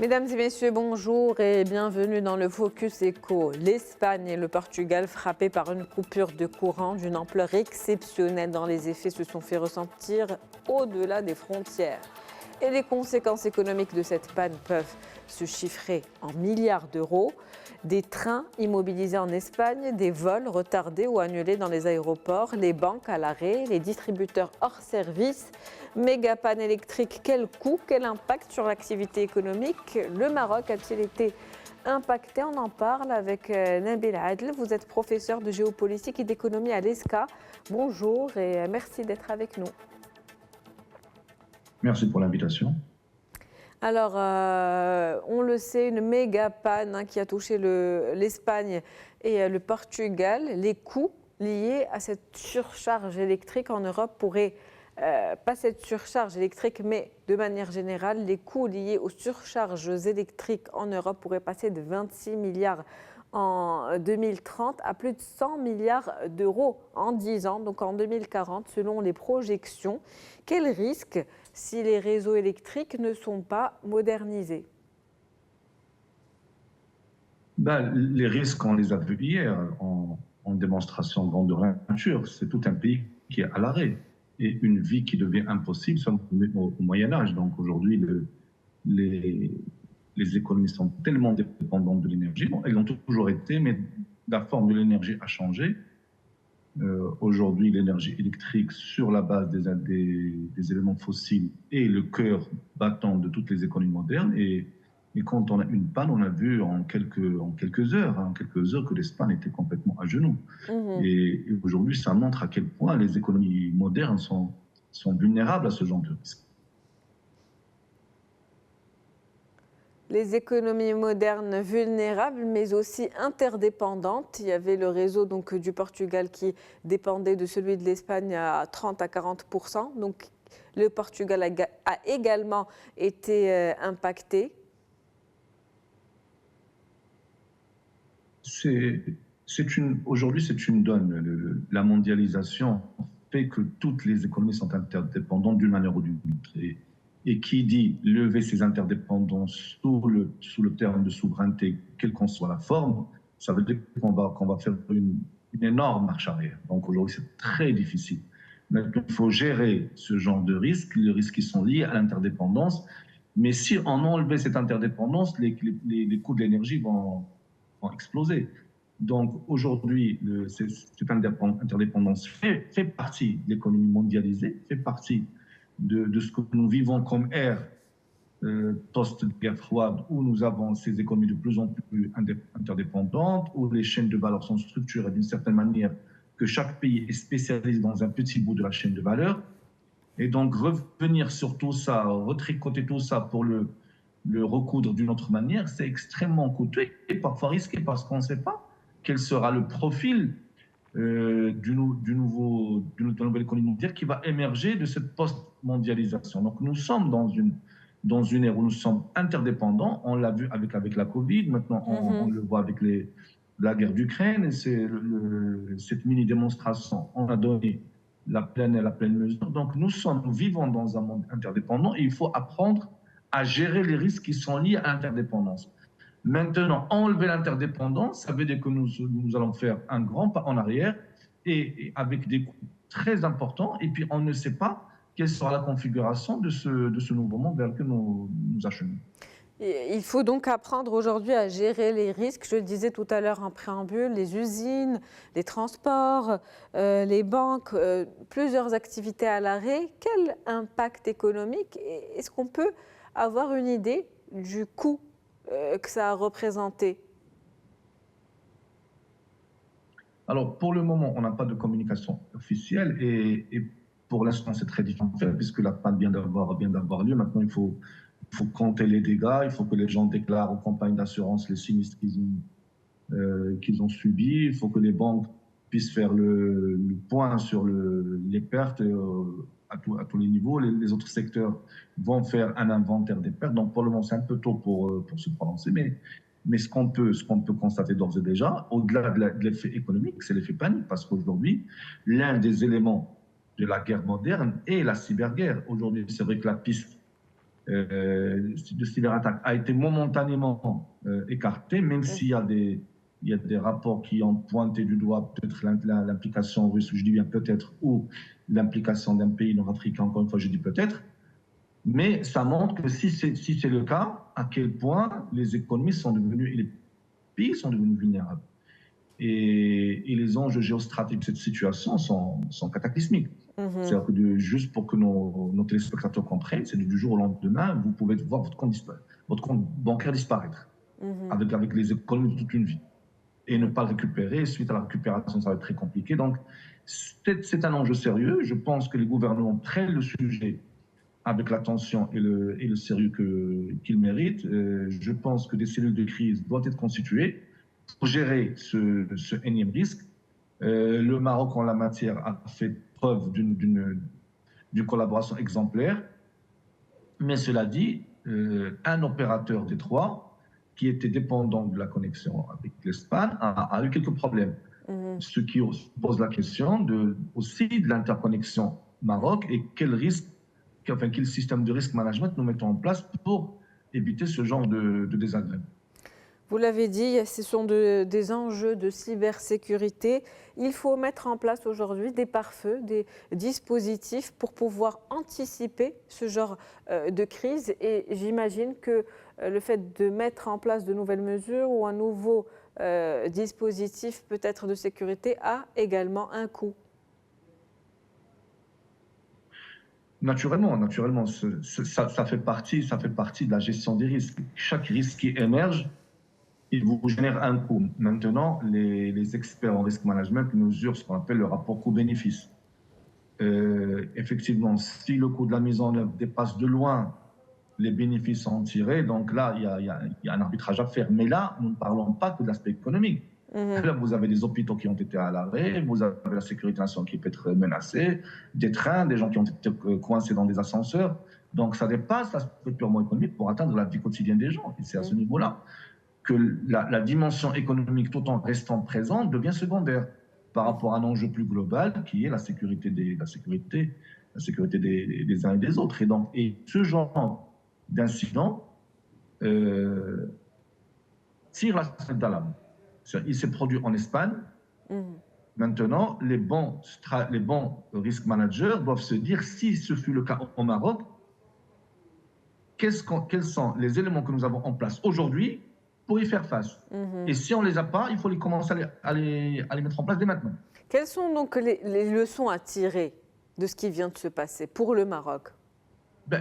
Mesdames et messieurs, bonjour et bienvenue dans le Focus Éco. L'Espagne et le Portugal, frappés par une coupure de courant d'une ampleur exceptionnelle dont les effets se sont fait ressentir au-delà des frontières. Et les conséquences économiques de cette panne peuvent se chiffrer en milliards d'euros. Des trains immobilisés en Espagne, des vols retardés ou annulés dans les aéroports, les banques à l'arrêt, les distributeurs hors service. Méga panne électrique, quel coût, quel impact sur l'activité économique? Le Maroc a-t-il été impacté? On en parle avec Nabil Adel. Vous êtes professeur de géopolitique et d'économie à l'ESCA. Bonjour et merci d'être avec nous. Merci pour l'invitation. Alors, on le sait, une méga panne qui a touché l'Espagne et le Portugal. Les coûts liés à cette surcharge électrique en Europe pourraient, pas cette surcharge électrique, mais de manière générale, les coûts liés aux surcharges électriques en Europe pourraient passer de 26 milliards en 2030 à plus de 100 milliards d'euros en 10 ans, donc en 2040, selon les projections. Quel risque si les réseaux électriques ne sont pas modernisés? Les risques, on les a vus hier en démonstration grandeur nature. C'est tout un pays qui est à l'arrêt et une vie qui devient impossible au Moyen-Âge. Donc aujourd'hui, les économies sont tellement dépendantes de l'énergie. Bon, elles ont toujours été, mais la forme de l'énergie a changé. Aujourd'hui, l'énergie électrique sur la base des éléments fossiles est le cœur battant de toutes les économies modernes. Et quand on a une panne, on a vu en quelques heures que l'Espagne était complètement à genoux. Et aujourd'hui, ça montre à quel point les économies modernes sont vulnérables à ce genre de risque. Les économies modernes vulnérables, mais aussi interdépendantes. Il y avait le réseau donc, du Portugal qui dépendait de celui de l'Espagne à 30 à 40%. Donc le Portugal a également été impacté. Aujourd'hui, c'est une donne. La mondialisation fait que toutes les économies sont interdépendantes d'une manière ou d'une autre. Et qui dit lever ces interdépendances sous le terme de souveraineté, quelle qu'en soit la forme, ça veut dire qu'on va faire une énorme marche arrière. Donc aujourd'hui, c'est très difficile. Maintenant, il faut gérer ce genre de risques, les risques qui sont liés à l'interdépendance. Mais si on enlevait cette interdépendance, les coûts de l'énergie vont exploser. Donc aujourd'hui, cette interdépendance fait partie de l'économie mondialisée, fait partie de ce que nous vivons comme ère post-guerre froide, où nous avons ces économies de plus en plus interdépendantes, où les chaînes de valeur sont structurées d'une certaine manière, que chaque pays est spécialisé dans un petit bout de la chaîne de valeur. Et donc revenir sur tout ça, retricoter tout ça pour le recoudre d'une autre manière, c'est extrêmement coûteux et parfois risqué parce qu'on ne sait pas quel sera le profil d'une nouvelle économie mondiale qui va émerger de cette post-mondialisation. Donc nous sommes dans une ère où nous sommes interdépendants. On l'a vu avec la Covid, maintenant on le voit avec la guerre d'Ukraine. Et cette mini-démonstration, on a donné la pleine mesure. Donc nous vivons dans un monde interdépendant et il faut apprendre à gérer les risques qui sont liés à l'interdépendance. Maintenant, enlever l'interdépendance, ça veut dire que nous allons faire un grand pas en arrière et avec des coûts très importants. Et puis, on ne sait pas quelle sera la configuration de ce nouveau monde vers lequel nous acheminons. Il faut donc apprendre aujourd'hui à gérer les risques. Je le disais tout à l'heure en préambule, les usines, les transports, les banques, plusieurs activités à l'arrêt. Quel impact économique? Est-ce qu'on peut avoir une idée du coût que ça a représenté? Alors, pour le moment, on n'a pas de communication officielle et pour l'instant, c'est très difficile puisque la panne vient d'avoir lieu. Maintenant, il faut compter les dégâts, il faut que les gens déclarent aux compagnies d'assurance les sinistres qu'ils ont subis, il faut que les banques puissent faire le point sur les pertes à tous les niveaux. Les autres secteurs vont faire un inventaire des pertes. Donc, pour le moment, c'est un peu tôt pour se prononcer, mais Mais ce qu'on peut constater d'ores et déjà, au-delà de l'effet économique, c'est l'effet panique, parce qu'aujourd'hui, l'un des éléments de la guerre moderne est la cyberguerre. Aujourd'hui, c'est vrai que la piste de cyberattaque a été momentanément écartée, même s'il y a il y a des rapports qui ont pointé du doigt peut-être l'implication russe, je dis bien peut-être, ou l'implication d'un pays nord-africain, encore une fois, je dis peut-être. Mais ça montre que si c'est le cas, à quel point les économies sont devenues, et les pays sont devenus vulnérables. Et les enjeux géostratégiques de cette situation sont cataclysmiques. C'est-à-dire que juste pour que nos téléspectateurs comprennent, c'est du jour au lendemain, vous pouvez voir votre compte bancaire disparaître avec les économies de toute une vie et ne pas le récupérer. Suite à la récupération, ça va être très compliqué. Donc, c'est un enjeu sérieux. Je pense que les gouvernements prennent le sujet avec l'attention et le sérieux qu'il mérite. Je pense que des cellules de crise doivent être constituées pour gérer ce énième risque. Le Maroc, en la matière, a fait preuve d'une collaboration exemplaire. Mais cela dit, un opérateur des trois, qui était dépendant de la connexion avec l'Espagne, a eu quelques problèmes. Ce qui pose la question aussi de l'interconnexion Maroc et quel système de risk management nous mettons en place pour éviter ce genre de désagréments. Vous l'avez dit, ce sont des enjeux de cybersécurité. Il faut mettre en place aujourd'hui des pare-feux, des dispositifs pour pouvoir anticiper ce genre de crise. Et j'imagine que le fait de mettre en place de nouvelles mesures ou un nouveau dispositif peut-être de sécurité a également un coût. Naturellement, ça fait partie de la gestion des risques. Chaque risque qui émerge, il vous génère un coût. Maintenant, les experts en risk management mesurent ce qu'on appelle le rapport coût-bénéfice. Effectivement, si le coût de la mise en œuvre dépasse de loin les bénéfices en tirés, donc là, il y a un arbitrage à faire. Mais là, nous ne parlons pas que de l'aspect économique. Là, vous avez des hôpitaux qui ont été à l'arrêt, vous avez la sécurité nationale qui peut être menacée, des trains, des gens qui ont été coincés dans des ascenseurs. Donc, ça dépasse l'aspect purement économique pour atteindre la vie quotidienne des gens. Et c'est à ce niveau-là que la dimension économique, tout en restant présente, devient secondaire par rapport à un enjeu plus global qui est la sécurité des uns et des autres. Et ce genre d'incident tire la sonnette d'alarme. Il s'est produit en Espagne. Maintenant, les bons risk managers doivent se dire, si ce fut le cas au Maroc, quels sont les éléments que nous avons en place aujourd'hui pour y faire face. Et si on ne les a pas, il faut commencer à les mettre en place dès maintenant. Quelles sont donc les leçons à tirer de ce qui vient de se passer pour le Maroc?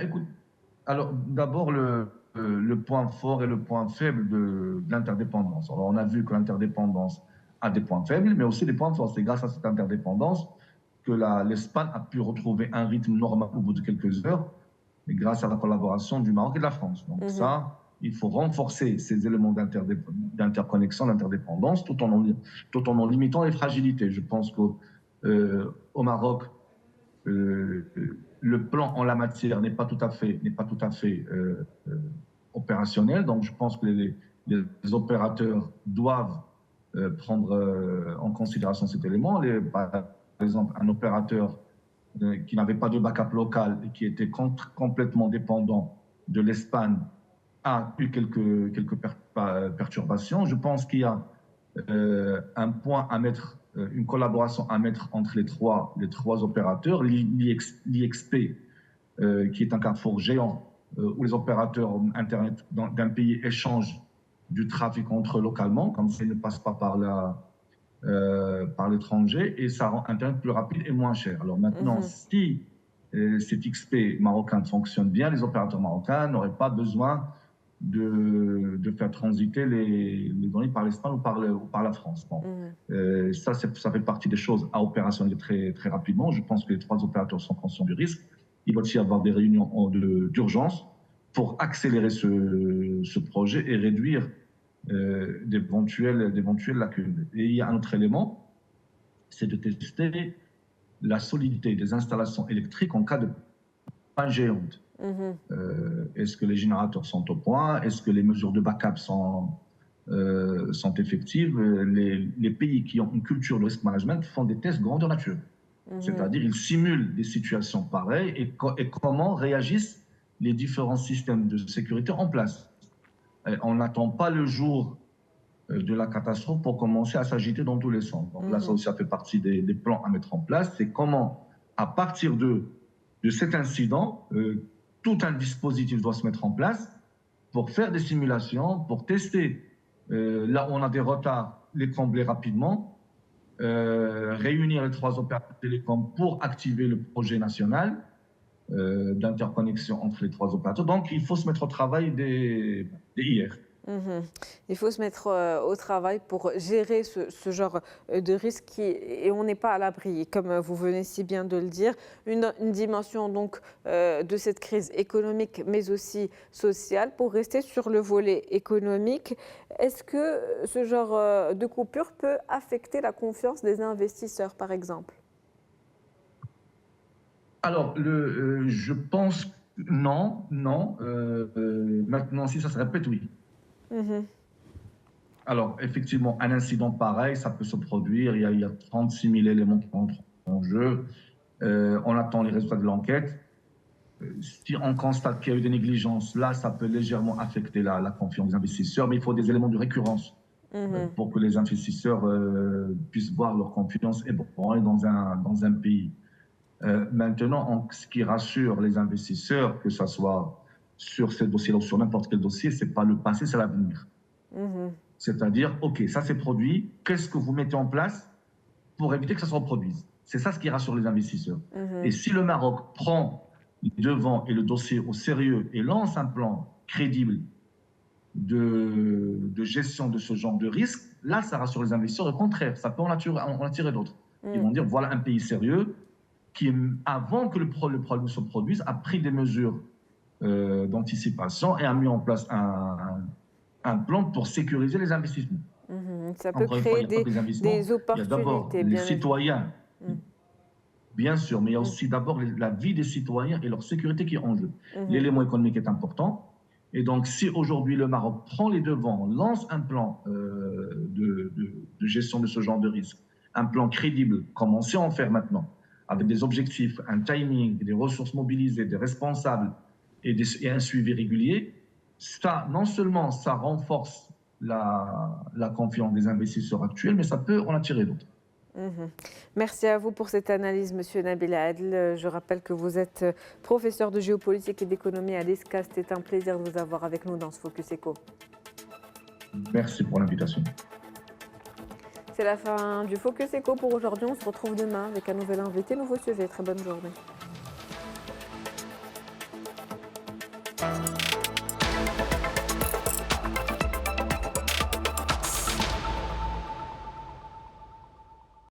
Écoute, alors d'abord le point fort et le point faible de l'interdépendance. Alors on a vu que l'interdépendance a des points faibles, mais aussi des points forts. C'est grâce à cette interdépendance que l'Espagne a pu retrouver un rythme normal au bout de quelques heures, et grâce à la collaboration du Maroc et de la France. Donc ça, il faut renforcer ces éléments d'interconnexion, d'interdépendance, tout en limitant les fragilités. Je pense qu'au Maroc, le plan en la matière n'est pas tout à fait opérationnel. Donc, je pense que les opérateurs doivent prendre en considération cet élément. Par exemple, un opérateur qui n'avait pas de backup local et qui était complètement dépendant de l'Espagne a eu quelques perturbations. Je pense qu'il y a un point à mettre, une collaboration à mettre entre les trois opérateurs. L'IXP, qui est un carrefour géant où les opérateurs Internet d'un pays échangent du trafic entre eux localement, comme ça, ils ne passent pas par l'étranger, et ça rend Internet plus rapide et moins cher. Alors maintenant, si cet XP marocain fonctionne bien, les opérateurs marocains n'auraient pas besoin de faire transiter les données par l'Espagne ou par la France. Bon. Ça fait partie des choses à opérationner très, très rapidement. Je pense que les trois opérateurs sont conscients du risque. Il va y avoir des réunions d'urgence pour accélérer ce projet et réduire d'éventuelles lacunes. Et il y a un autre élément, c'est de tester la solidité des installations électriques en cas de panne géante. Est-ce que les générateurs sont au point? Est-ce que les mesures de backup sont sont effectives, les pays qui ont une culture de risk management font des tests grandeur nature. C'est-à-dire, ils simulent des situations pareilles et comment réagissent les différents systèmes de sécurité en place. Et on n'attend pas le jour de la catastrophe pour commencer à s'agiter dans tous les sens. Donc là, ça aussi, ça fait partie des plans à mettre en place. C'est comment, à partir de cet incident, tout un dispositif doit se mettre en place pour faire des simulations, pour tester là où on a des retards, les combler rapidement, réunir les 3 opérateurs télécoms pour activer le projet national d'interconnexion entre les 3 opérateurs. Donc, il faut se mettre au travail dès hier. Il faut se mettre au travail pour gérer ce genre de risque et on n'est pas à l'abri, comme vous venez si bien de le dire. Une dimension donc de cette crise économique mais aussi sociale. Pour rester sur le volet économique, est-ce que ce genre de coupure peut affecter la confiance des investisseurs par exemple? Alors, je pense non. Maintenant, si ça se répète, oui. Alors, effectivement, un incident pareil, ça peut se produire. Il y a 36 000 éléments qui entrent en jeu. On attend les résultats de l'enquête. Si on constate qu'il y a eu des négligences, là, ça peut légèrement affecter la confiance des investisseurs, mais il faut des éléments de récurrence pour que les investisseurs puissent voir leur confiance ébranlée dans un pays. Maintenant, ce qui rassure les investisseurs, que ce soit sur ce dossier-là ou sur n'importe quel dossier, ce n'est pas le passé, c'est l'avenir. C'est-à-dire, OK, ça s'est produit, qu'est-ce que vous mettez en place pour éviter que ça se reproduise? C'est ça ce qui rassure les investisseurs. Et si le Maroc prend les devants et le dossier au sérieux et lance un plan crédible de gestion de ce genre de risque, là, ça rassure les investisseurs. Au contraire, ça peut en attirer d'autres. Ils vont dire, voilà un pays sérieux qui, avant que le problème se produise, a pris des mesures d'anticipation et a mis en place un plan pour sécuriser les investissements. Ça peut créer des opportunités. Il y a d'abord les citoyens, bien sûr, mais il y a aussi d'abord la vie des citoyens et leur sécurité qui est en jeu. L'élément économique est important. Et donc, si aujourd'hui le Maroc prend les devants, lance un plan de gestion de ce genre de risque, un plan crédible, comme on sait en faire maintenant, avec des objectifs, un timing, des ressources mobilisées, des responsables et un suivi régulier, ça, non seulement ça renforce la confiance des investisseurs actuels, mais ça peut en attirer d'autres. Merci à vous pour cette analyse, Monsieur Nabil Adel. Je rappelle que vous êtes professeur de géopolitique et d'économie à l'ISCA. C'était un plaisir de vous avoir avec nous dans ce Focus Eco. Merci pour l'invitation. C'est la fin du Focus Eco pour aujourd'hui. On se retrouve demain avec un nouvel invité, nouveau sujet. Très bonne journée.